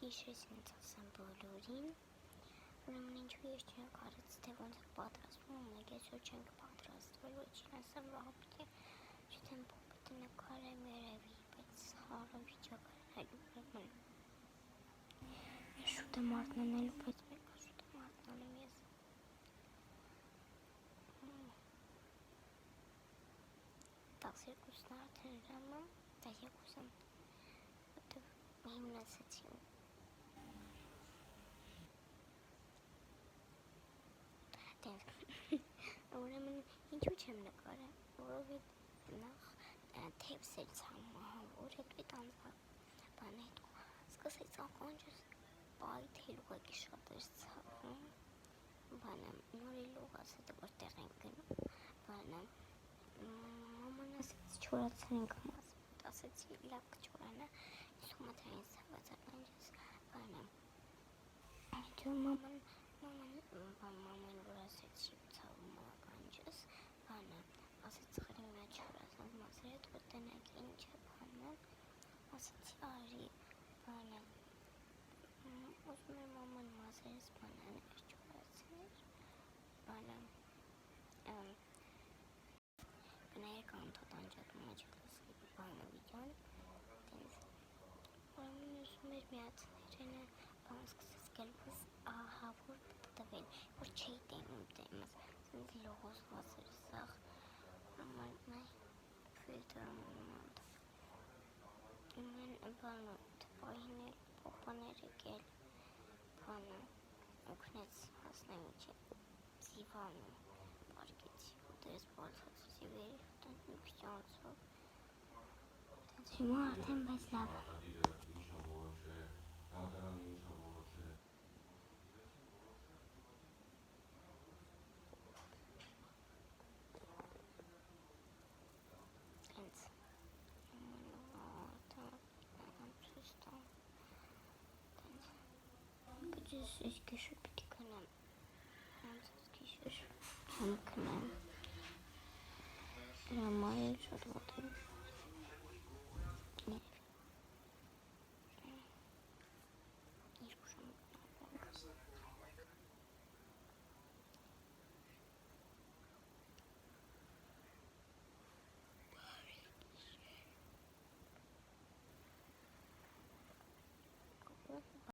Գիշերս ինձ ասեմ բոլորին, ուրեմն ինչու ես չեմ կարեց, թե ոնց է պատրաստվում, ես որ չենք պատրաստվել, ոչին ասեմ վաղպիտի, չտեմ պոպետի նկարեմ երևի, բայց հարը վիճակարնելու ուրեմն, ես շուտ եմ արտնանելու, բայց մեկը շուտ եմ արտնանեմ ես, 12-ն արդեն ժամը, 12-ն, որտև հիմնասեցի ուրեմն ինչու չեմ նկարել, որովհետև նախ թեփսեր ցամահավոր հետո անձա բան հետո սկսեց ականջս պայթել ուղղակի շատ էր ցավում բանը նորելուղ ասեց որտեղ ենք գնում բանը մաման ասեց չորացրենք մաս ասեցի լավ կչորանա ես մտային ցաված ականջս բանը հետո մաման որ ասեցի ցավում ականջս բանը ասեց խրի մեջ չորացած մասերը որ տնեք ինչ է բանը ասեցի արի բանը ուզում եմ մաման մասերս բանաներ չորացներ բանը գնայր կանթոտ անջատ մաչելս բանը վիդյոն ուրեմն ուզում էր միացներենը բան սկսեց գլուխս ահավոր տվել որ չէի տենում տեմս սենց լողոսված էր սաղ նայ ֆիլտրը Իմեն բանը տպահինել պոպաներ եկել բանը օգնեց հասնեմ իչի զիվանում պարկեցի ու դες բալցացի վերի տենց մի քիչ անցով տենց հիմա արդեն բայց լավ Ես գիշեր պիտի քնեմ, ոնց ես գիշեր չեմ քնեմ, դրա համար էլ շատ վատ եմ